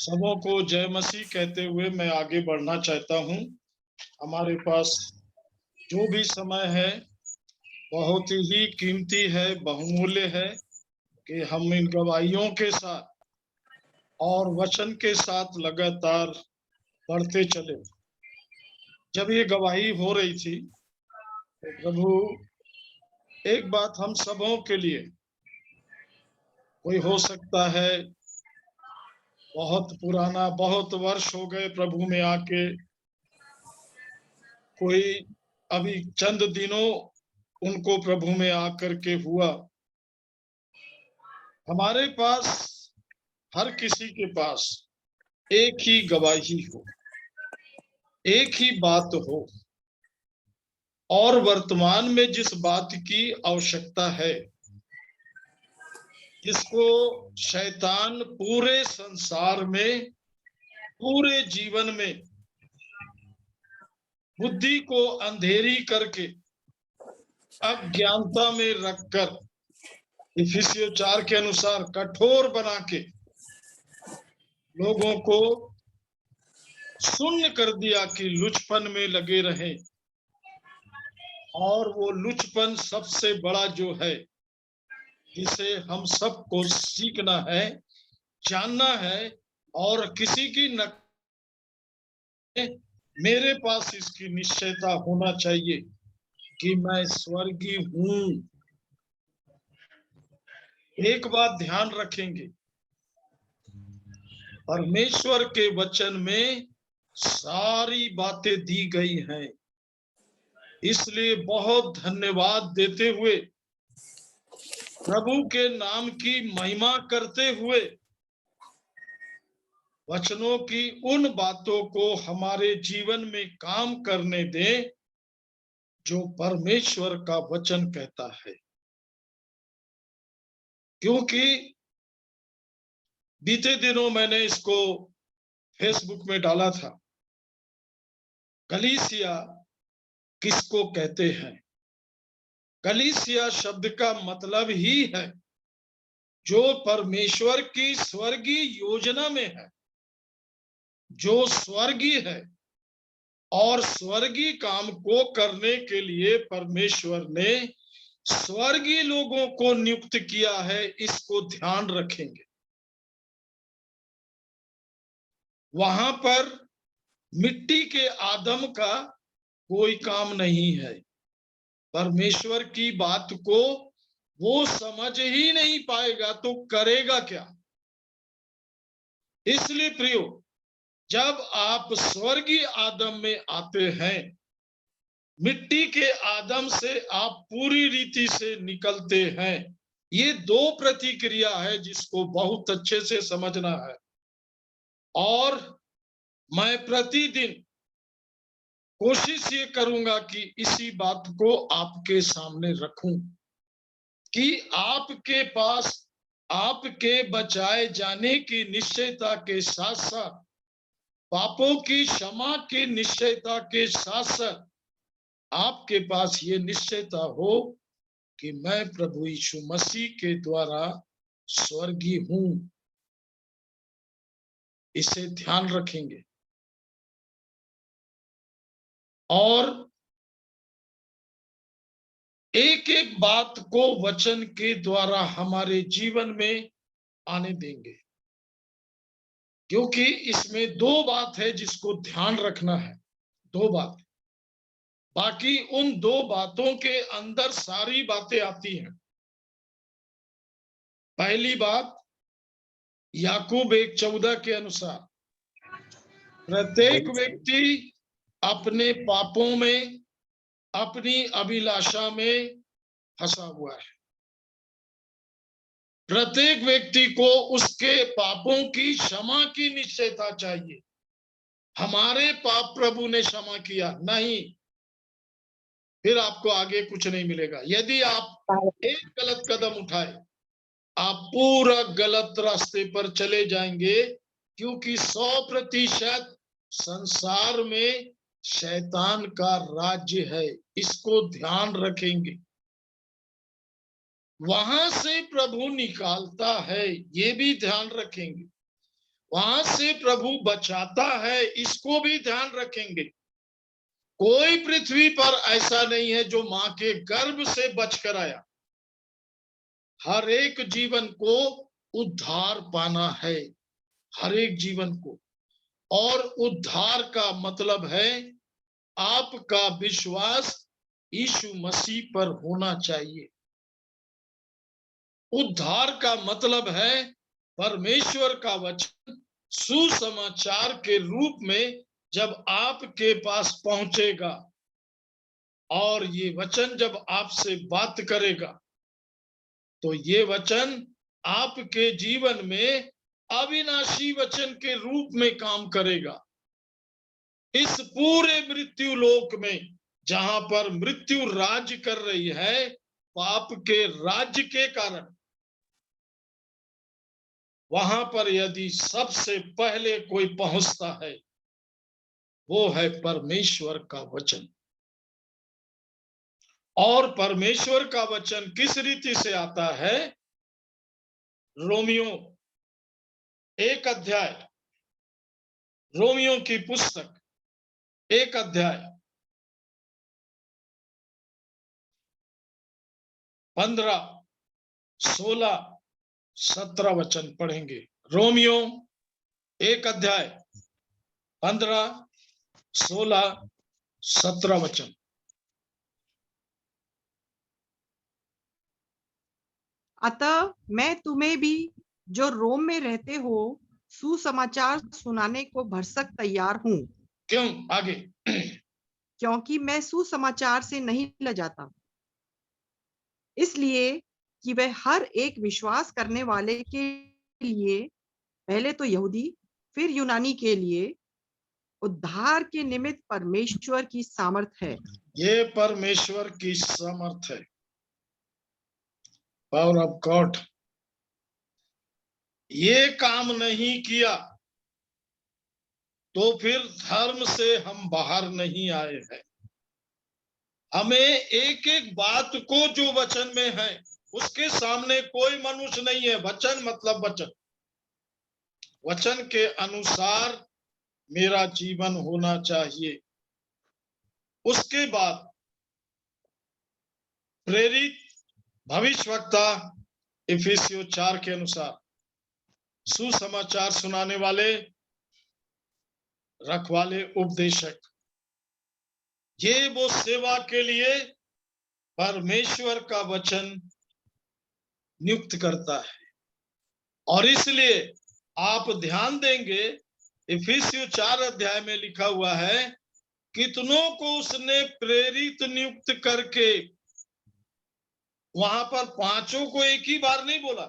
सबों को जय मसीह कहते हुए मैं आगे बढ़ना चाहता हूँ। हमारे पास जो भी समय है बहुत ही कीमती है, बहुमूल्य है कि हम इन गवाहियों के साथ और वचन के साथ लगातार बढ़ते चले। जब ये गवाही हो रही थी तो प्रभु एक बात हम सबों के लिए, कोई हो सकता है बहुत पुराना, बहुत वर्ष हो गए प्रभु में आके, कोई अभी चंद दिनों उनको प्रभु में आकर के हुआ। हमारे पास, हर किसी के पास एक ही गवाही हो, एक ही बात हो, और वर्तमान में जिस बात की आवश्यकता है, जिसको शैतान पूरे संसार में, पूरे जीवन में बुद्धि को अंधेरी करके अज्ञानता में रखकर इफिसियों 4 के अनुसार कठोर बना के लोगों को शून्य कर दिया कि लुचपन में लगे रहें। और वो लुचपन सबसे बड़ा जो है, जिसे हम सबको सीखना है, जानना है, और किसी की न मेरे पास इसकी निश्चयता होना चाहिए कि मैं स्वर्गीय हूं। एक बात ध्यान रखेंगे, परमेश्वर के वचन में सारी बातें दी गई हैं। इसलिए बहुत धन्यवाद देते हुए, प्रभु के नाम की महिमा करते हुए, वचनों की उन बातों को हमारे जीवन में काम करने दें जो परमेश्वर का वचन कहता है। क्योंकि बीते दिनों मैंने इसको फेसबुक में डाला था, कलीसिया किसको कहते हैं। कलीसिया शब्द का मतलब ही है जो परमेश्वर की स्वर्गीय योजना में है, जो स्वर्गीय है, और स्वर्गीय काम को करने के लिए परमेश्वर ने स्वर्गीय लोगों को नियुक्त किया है। इसको ध्यान रखेंगे। वहां पर मिट्टी के आदम का कोई काम नहीं है। परमेश्वर की बात को वो समझ ही नहीं पाएगा तो करेगा क्या। इसलिए प्रियो, जब आप स्वर्गीय आदम में आते हैं, मिट्टी के आदम से आप पूरी रीति से निकलते हैं। ये दो प्रतिक्रिया है जिसको बहुत अच्छे से समझना है। और मैं प्रतिदिन कोशिश ये करूंगा कि इसी बात को आपके सामने रखूं कि आपके पास आपके बचाए जाने की निश्चयता के साथ साथ, पापों की क्षमा की निश्चयता के साथ साथ, आपके पास ये निश्चयता हो कि मैं प्रभु यीशु मसीह के द्वारा स्वर्गीय हूं। इसे ध्यान रखेंगे और एक एक बात को वचन के द्वारा हमारे जीवन में आने देंगे। क्योंकि इसमें दो बात है जिसको ध्यान रखना है, दो बात। बाकी उन दो बातों के अंदर सारी बातें आती हैं। पहली बात, याकूब 1:14 के अनुसार प्रत्येक व्यक्ति अपने पापों में, अपनी अभिलाषा में फंसा हुआ है। प्रत्येक व्यक्ति को उसके पापों की क्षमा की निश्चयता चाहिए। हमारे पाप प्रभु ने क्षमा किया नहीं, फिर आपको आगे कुछ नहीं मिलेगा। यदि आप एक गलत कदम उठाए, आप पूरा गलत रास्ते पर चले जाएंगे। क्योंकि 100% संसार में शैतान का राज्य है। इसको ध्यान रखेंगे। वहां से प्रभु निकालता है, ये भी ध्यान रखेंगे। वहां से प्रभु बचाता है, इसको भी ध्यान रखेंगे। कोई पृथ्वी पर ऐसा नहीं है जो मां के गर्भ से बचकर आया। हर एक जीवन को उद्धार पाना है, हर एक जीवन को। और उद्धार का मतलब है आपका विश्वास यीशु मसीह पर होना चाहिए। उद्धार का मतलब है परमेश्वर का वचन सुसमाचार के रूप में जब आपके पास पहुंचेगा और ये वचन जब आपसे बात करेगा, तो ये वचन आपके जीवन में अविनाशी वचन के रूप में काम करेगा। इस पूरे मृत्यु लोक में जहां पर मृत्यु राज्य कर रही है, पाप के राज्य के कारण, वहां पर यदि सबसे पहले कोई पहुंचता है, वो है परमेश्वर का वचन। और परमेश्वर का वचन किस रीति से आता है? रोमियो 1 अध्याय, रोमियो की पुस्तक 1 अध्याय 15, 16, 17 वचन पढ़ेंगे। रोमियो 1 अध्याय 15, 16, 17 वचन। अतः मैं तुम्हें भी जो रोम में रहते हो सुसमाचार सुनाने को भरसक तैयार हूँ। क्यों? आगे। क्योंकि मैं सुसमाचार से नहीं लजाता, इसलिए कि वह हर एक विश्वास करने वाले के लिए, पहले तो यहूदी फिर यूनानी के लिए, उद्धार के निमित्त परमेश्वर की सामर्थ है। ये परमेश्वर की सामर्थ है, पावर ऑफ गॉड। ये काम नहीं किया तो फिर धर्म से हम बाहर नहीं आए हैं। हमें एक एक बात को जो वचन में है उसके सामने कोई मनुष्य नहीं है। वचन मतलब वचन, वचन के अनुसार मेरा जीवन होना चाहिए। उसके बाद प्रेरित भविष्यवक्ता इफिसियों 4 के अनुसार सुसमाचार सुनाने वाले, रखवाले, उपदेशक, ये वो सेवा के लिए परमेश्वर का वचन नियुक्त करता है। और इसलिए आप ध्यान देंगे, इफिसियों 4 अध्याय में लिखा हुआ है, कितनों को उसने प्रेरित नियुक्त करके, वहां पर 5 को एक ही बार नहीं बोला,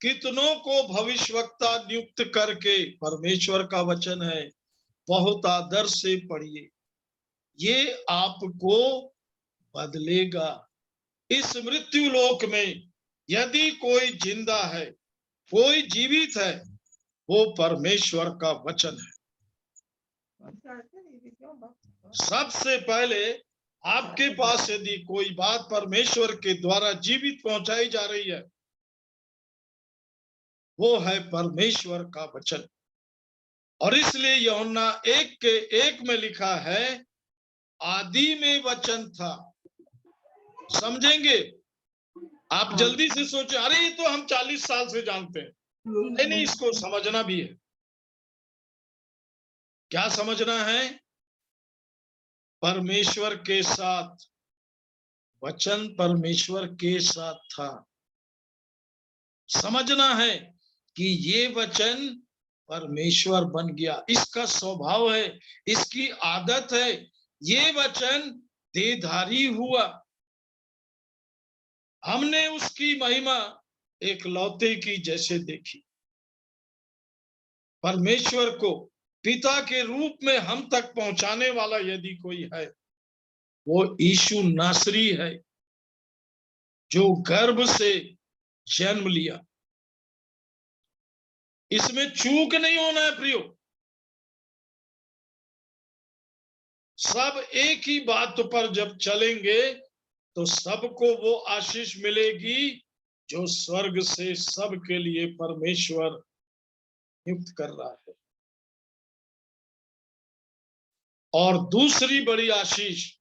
कितनों को भविष्यवक्ता नियुक्त करके, परमेश्वर का वचन है, बहुत आदर से पढ़िए, ये आपको बदलेगा। इस मृत्यु लोक में यदि कोई जिंदा है, कोई जीवित है, वो परमेश्वर का वचन है। सबसे पहले आपके पास यदि कोई बात परमेश्वर के द्वारा जीवित पहुंचाई जा रही है, वो है परमेश्वर का वचन। और इसलिए यूहन्ना 1 के 1 में लिखा है, आदि में वचन था। समझेंगे आप? जल्दी से सोचे, अरे ये तो हम 40 साल से जानते हैं। नहीं, इसको समझना भी है। क्या समझना है? परमेश्वर के साथ, वचन परमेश्वर के साथ था। समझना है कि ये वचन परमेश्वर बन गया, इसका स्वभाव है, इसकी आदत है। ये वचन देहधारी हुआ, हमने उसकी महिमा एक लौते की जैसे देखी। परमेश्वर को पिता के रूप में हम तक पहुंचाने वाला यदि कोई है, वो यीशु नासरी है, जो गर्भ से जन्म लिया। इसमें चूक नहीं होना है प्रियो। सब एक ही बात पर जब चलेंगे तो सबको वो आशीष मिलेगी जो स्वर्ग से सबके लिए परमेश्वर नियुक्त कर रहा है। और दूसरी बड़ी आशीष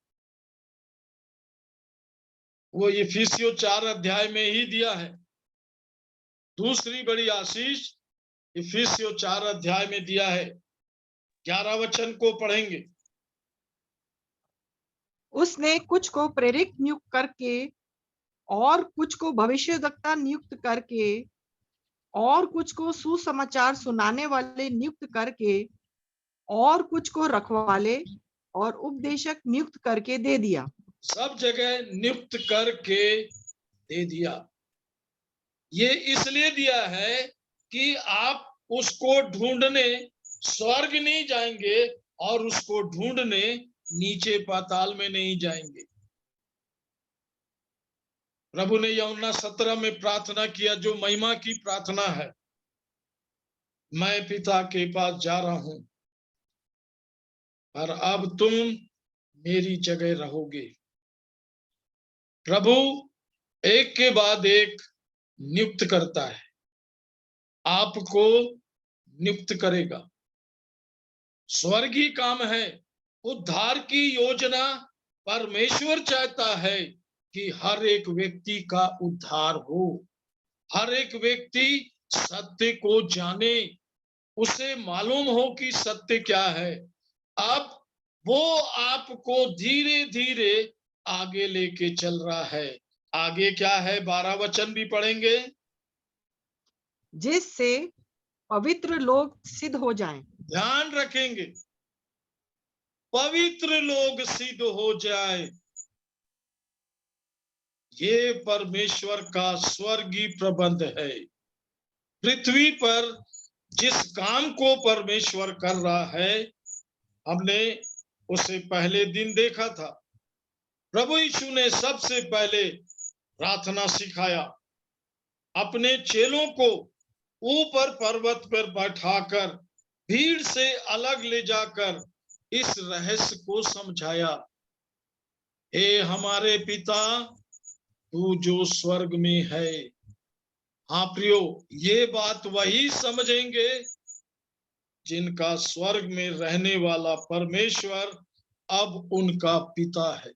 वो इफिसियों 4 अध्याय में ही दिया है। दूसरी बड़ी आशीष इफिसियों 4 अध्याय में दिया है। 11 वचन को पढ़ेंगे। उसने कुछ को प्रेरित नियुक्त करके, और कुछ को भविष्यद्वक्ता नियुक्त करके, और कुछ को सुसमाचार सुनाने वाले नियुक्त करके, और कुछ को रखवाले और उपदेशक नियुक्त करके दे दिया। सब जगह नियुक्त करके दे दिया। ये इसलिए दिया है कि आप उसको ढूंढने स्वर्ग नहीं जाएंगे और उसको ढूंढने नीचे पाताल में नहीं जाएंगे। प्रभु ने यूहन्ना 17 में प्रार्थना किया, जो महिमा की प्रार्थना है, मैं पिता के पास जा रहा हूं और अब तुम मेरी जगह रहोगे। प्रभु एक के बाद एक नियुक्त करता है, आपको नियुक्त करेगा। स्वर्गीय काम है, उद्धार की योजना। परमेश्वर चाहता है कि हर एक व्यक्ति का उद्धार हो, हर एक व्यक्ति सत्य को जाने, उसे मालूम हो कि सत्य क्या है। अब वो आपको धीरे धीरे आगे लेके चल रहा है। आगे क्या है, 12 वचन भी पढ़ेंगे। जिससे पवित्र लोग सिद्ध हो जाएं। ध्यान रखेंगे, पवित्र लोग सिद्ध हो जाए। ये परमेश्वर का स्वर्गीय प्रबंध है। पृथ्वी पर जिस काम को परमेश्वर कर रहा है, हमने उसे पहले दिन देखा था। प्रभु यीशु ने सबसे पहले प्रार्थना सिखाया, अपने चेलों को ऊपर पर्वत पर बैठाकर भीड़ से अलग ले जाकर इस रहस्य को समझाया। हे हमारे पिता, तू जो स्वर्ग में है। हाँ प्रियो, ये बात वही समझेंगे जिनका स्वर्ग में रहने वाला परमेश्वर अब उनका पिता है,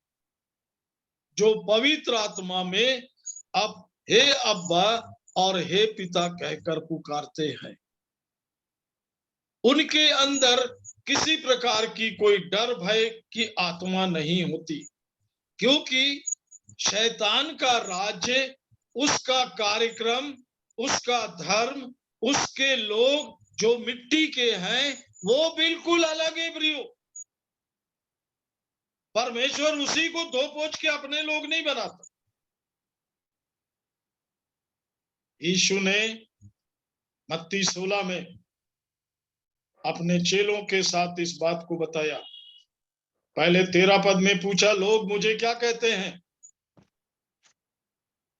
जो पवित्र आत्मा में अब हे अब्बा और हे पिता कहकर पुकारते हैं। उनके अंदर किसी प्रकार की कोई डर भय की आत्मा नहीं होती, क्योंकि शैतान का राज्य, उसका कार्यक्रम, उसका धर्म, उसके लोग जो मिट्टी के हैं, वो बिल्कुल अलग है प्रियो। परमेश्वर उसी को धो पोंछ के अपने लोग नहीं बनाता। यीशु ने मत्ती 16 में अपने चेलों के साथ इस बात को बताया। पहले 13 पद में पूछा, लोग मुझे क्या कहते हैं।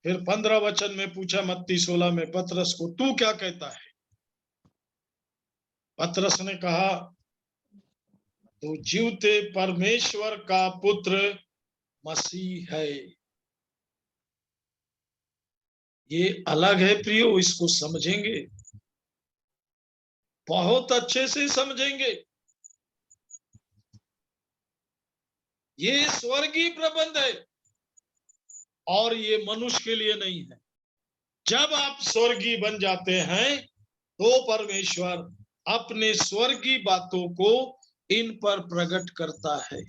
फिर 15 वचन में पूछा मत्ती 16 में पतरस को, तू क्या कहता है। पतरस ने कहा, तू जीवते परमेश्वर का पुत्र मसीह है। ये अलग है प्रियो, इसको समझेंगे, बहुत अच्छे से समझेंगे। ये स्वर्गीय प्रबंध है और ये मनुष्य के लिए नहीं है। जब आप स्वर्गीय बन जाते हैं तो परमेश्वर अपने स्वर्गीय बातों को इन पर प्रकट करता है।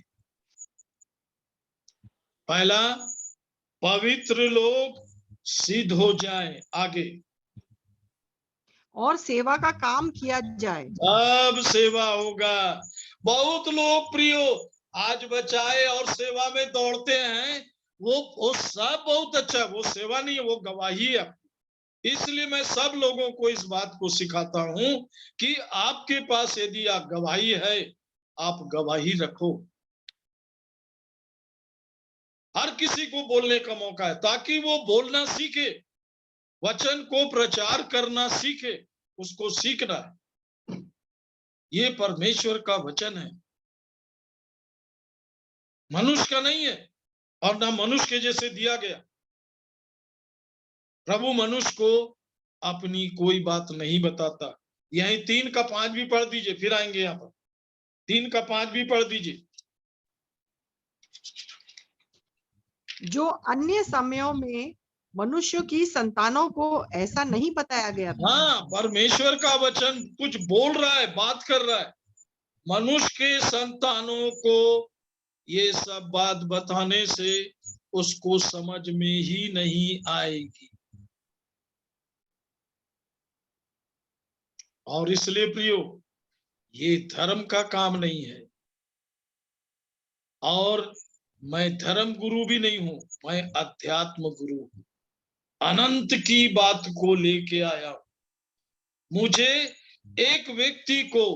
पहला, पवित्र लोग सिद्ध हो जाएं। आगे, और सेवा का काम किया जाए। अब सेवा होगा। बहुत लोग प्रियो आज बचाए और सेवा में दौड़ते हैं, वो सब बहुत अच्छा, वो सेवा नहीं है, वो गवाही है। इसलिए मैं सब लोगों को इस बात को सिखाता हूं कि आपके पास यदि आप गवाही है, आप गवाही रखो। हर किसी को बोलने का मौका है, ताकि वो बोलना सीखे, वचन को प्रचार करना सीखे। उसको सीखना है। ये परमेश्वर का वचन है, मनुष्य का नहीं है, और ना मनुष्य के जैसे दिया गया। प्रभु मनुष्य को अपनी कोई बात नहीं बताता, यही 3 का 5 भी पढ़ दीजिए, फिर आएंगे यहाँ पर। 3 का 5 भी पढ़ दीजिए। जो अन्य समयों में मनुष्यों की संतानों को ऐसा नहीं बताया गया था। हाँ, परमेश्वर का वचन कुछ बोल रहा है, बात कर रहा है। मनुष्य के संतानों को ये सब बात बताने से उसको समझ में ही नहीं आएगी। और इसलिए प्रियो, ये धर्म का काम नहीं है, और मैं धर्म गुरु भी नहीं हूं, मैं अध्यात्म गुरु हूं। अनंत की बात को लेके आया हूं। मुझे एक व्यक्ति को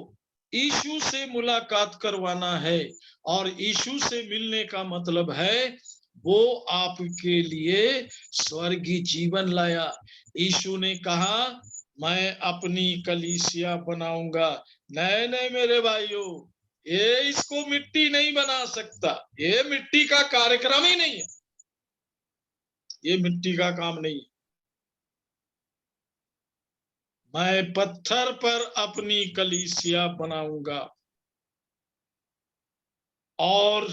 यीशु से मुलाकात करवाना है, और यीशु से मिलने का मतलब है वो आपके लिए स्वर्गीय जीवन लाया। यीशु ने कहा, मैं अपनी कलीसिया बनाऊंगा। नहीं नहीं मेरे भाइयों, ये इसको मिट्टी नहीं बना सकता। ये मिट्टी का कार्यक्रम ही नहीं है, ये मिट्टी का काम नहीं है। मैं पत्थर पर अपनी कलीसिया बनाऊंगा और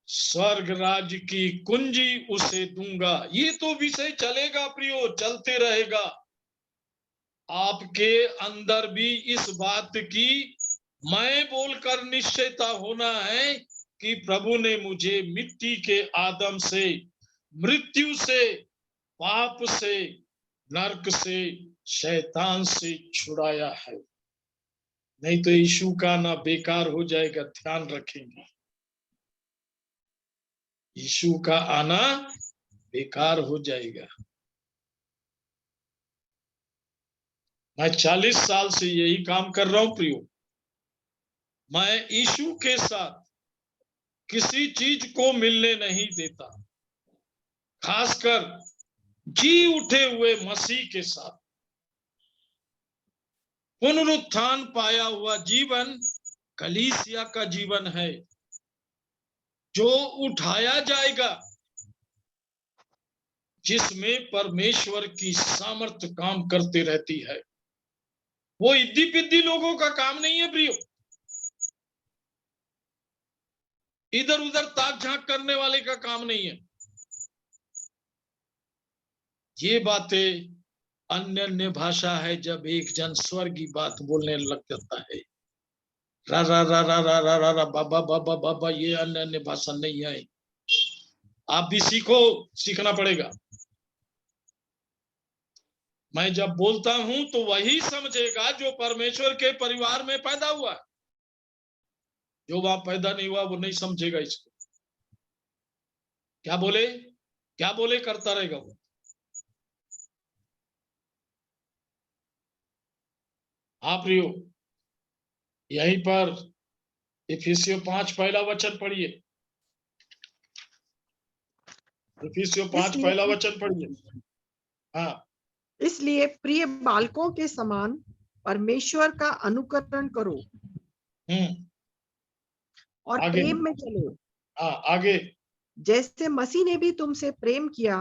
स्वर्ग राज्य की कुंजी उसे दूंगा। ये तो विषय चलेगा प्रियो, चलते रहेगा। आपके अंदर भी इस बात की मैं बोलकर निश्चयता होना है कि प्रभु ने मुझे मिट्टी के आदम से, मृत्यु से, पाप से, नरक से, शैतान से छुड़ाया है। नहीं तो यीशु का ना बेकार हो जाएगा, ध्यान रखेंगे। यीशु का आना बेकार हो जाएगा। मैं 40 साल से यही काम कर रहा हूं प्रियो। मैं यीशु के साथ किसी चीज को मिलने नहीं देता, खासकर जी उठे हुए मसीह के साथ। पुनरुत्थान पाया हुआ जीवन कलीसिया का जीवन है, जो उठाया जाएगा, जिसमें परमेश्वर की सामर्थ्य काम करते रहती है। वो इद्दी पिद्दी लोगों का काम नहीं है प्रियो, इधर उधर ताक झांक करने वाले का काम नहीं है। ये बातें अन्य अन्य भाषा है। जब एक जन स्वर्ग की बात बोलने लग जाता है, रा रा रा रा रा रा रा रा बाबा बाबा बाबा, ये अन्य अन्य भाषा नहीं है। आप भी सीखो, सीखना पड़ेगा। मैं जब बोलता हूं तो वही समझेगा जो परमेश्वर के परिवार में पैदा हुआ। जो वहां पैदा नहीं हुआ वो नहीं समझेगा इसको। क्या बोले करता रहेगा वो। आप रियो, यहीं पर इफिसियों 5 पहला वचन पढ़िए। इफिसियों 5 पहला वचन पढ़िए। हाँ, इसलिए प्रिय बालकों के समान परमेश्वर का अनुकरण करो और आगे। प्रेम में चलो, हाँ, आगे। जैसे मसीह ने भी तुमसे प्रेम किया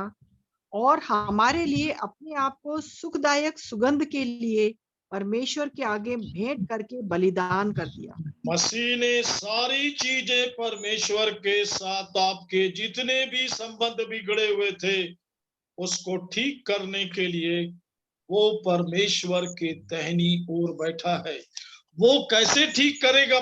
और हमारे लिए अपने आप को सुखदायक सुगंध के लिए परमेश्वर के आगे भेंट करके बलिदान कर दिया। मसीह ने सारी चीजें परमेश्वर के साथ, आपके जितने भी संबंध बिगड़े हुए थे उसको ठीक करने के लिए वो परमेश्वर के दाहिनी ओर बैठा है। वो कैसे ठीक करेगा?